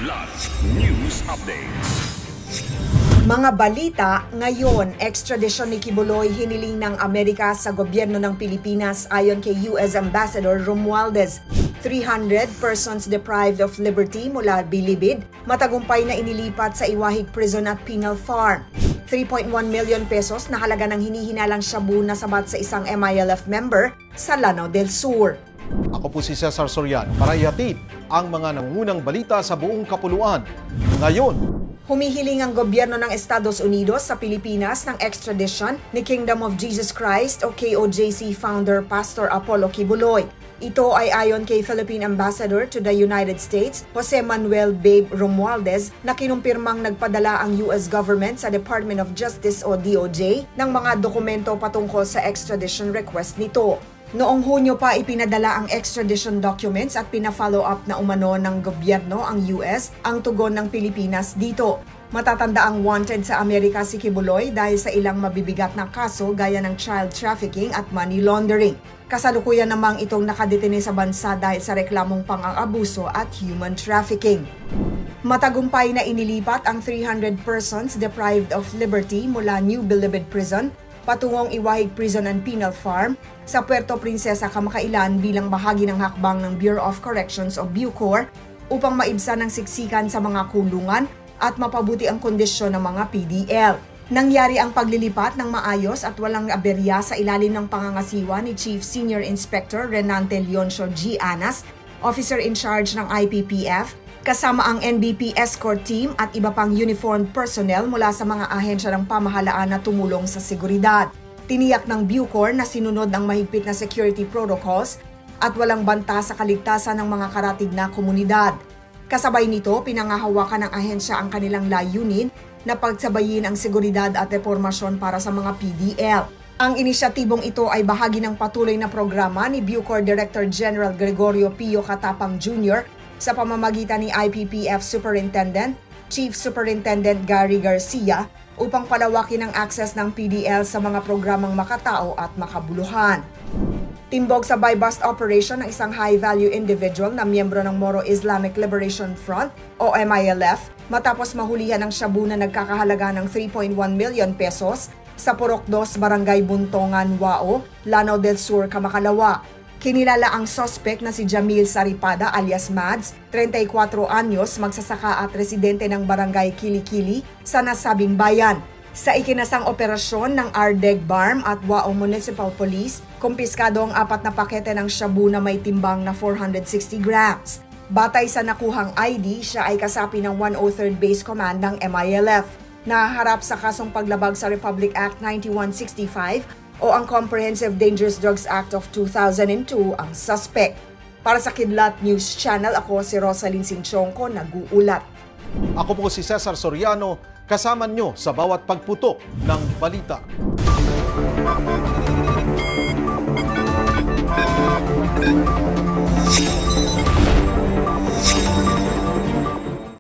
Kidlat News Updates. Mga balita ngayon, extradition ni Kibuloy hiniling ng Amerika sa gobyerno ng Pilipinas ayon kay US Ambassador Romualdez. 300 persons deprived of liberty mula Bilibid, matagumpay na inilipat sa Iwahig Prison at Penal Farm. 3.1 million pesos na halaga ng hinihinalang shabu na sabat sa isang MILF member sa Lanao del Sur. Ako po si Cesar Soriano para ihatid ang mga nangungunang balita sa buong kapuluan. Ngayon, humihiling ang gobyerno ng Estados Unidos sa Pilipinas ng extradition ni Kingdom of Jesus Christ o KOJC founder Pastor Apollo Kibuloy. Ito ay ayon kay Philippine Ambassador to the United States, Jose Manuel Babe Romualdez, na kinumpirmang nagpadala ang US government sa Department of Justice o DOJ ng mga dokumento patungkol sa extradition request nito. Noong Hunyo pa ipinadala ang extradition documents at pina-follow up na umano ng gobyerno ang US ang tugon ng Pilipinas dito. Matatanda ang wanted sa Amerika si Kibuloy dahil sa ilang mabibigat na kaso gaya ng child trafficking at money laundering. Kasalukuyan namang itong nakadetene sa bansa dahil sa reklamong pang-aabuso at human trafficking. Matagumpay na inilipat ang 300 persons deprived of liberty mula New Bilibid Prison patungong Iwahig Prison and Penal Farm sa Puerto Princesa, Kamakailan bilang bahagi ng hakbang ng Bureau of Corrections o BUCOR upang maibsan ang siksikan sa mga kulungan at mapabuti ang kondisyon ng mga PDL. Nangyari ang paglilipat ng maayos at walang aberya sa ilalim ng pangangasiwa ni Chief Senior Inspector Renante Leoncio G. Anas, Officer in Charge ng IPPF, kasama ang NBP escort team at iba pang uniformed personnel mula sa mga ahensya ng pamahalaan na tumulong sa seguridad. Tiniyak ng BUCOR na sinunod ang mahigpit na security protocols at walang banta sa kaligtasan ng mga karatig na komunidad. Kasabay nito, pinangahawakan ng ahensya ang kanilang layunin na pagsabayin ang seguridad at reformasyon para sa mga PDL. Ang inisyatibong ito ay bahagi ng patuloy na programa ni BUCOR Director General Gregorio Pio Katapang Jr. sa pamamagitan ni IPPF Superintendent, Chief Superintendent Gary Garcia upang palawakin ang access ng PDL sa mga programang makatao at makabuluhan. Timbog sa buy-bust operation ng isang high-value individual na miyembro ng Moro Islamic Liberation Front o MILF matapos mahulihan ng shabu na nagkakahalaga ng 3.1 million pesos sa Purok 2, Barangay Buntongan, Wao, Lanao del Sur, Kamakalawa. Kinilala ang suspect na si Jamil Saripada alias Mads, 34 anyos, magsasaka at residente ng Barangay Kilikili sa nasabing bayan. Sa ikinasang operasyon ng RDEG BARM at Wao Municipal Police, kumpiskado ang 4 na pakete ng shabu na may timbang na 460 grams. Batay sa nakuhang ID, siya ay kasapi ng 103rd Base Command ng MILF. Nahaharap sa kasong paglabag sa Republic Act 9165 o ang Comprehensive Dangerous Drugs Act of 2002 ang suspect. Para sa Kidlat News Channel, ako si Rosalyn Sinchonko, nag-uulat. ako po si Cesar Soriano, kasama nyo sa bawat pagputok ng balita.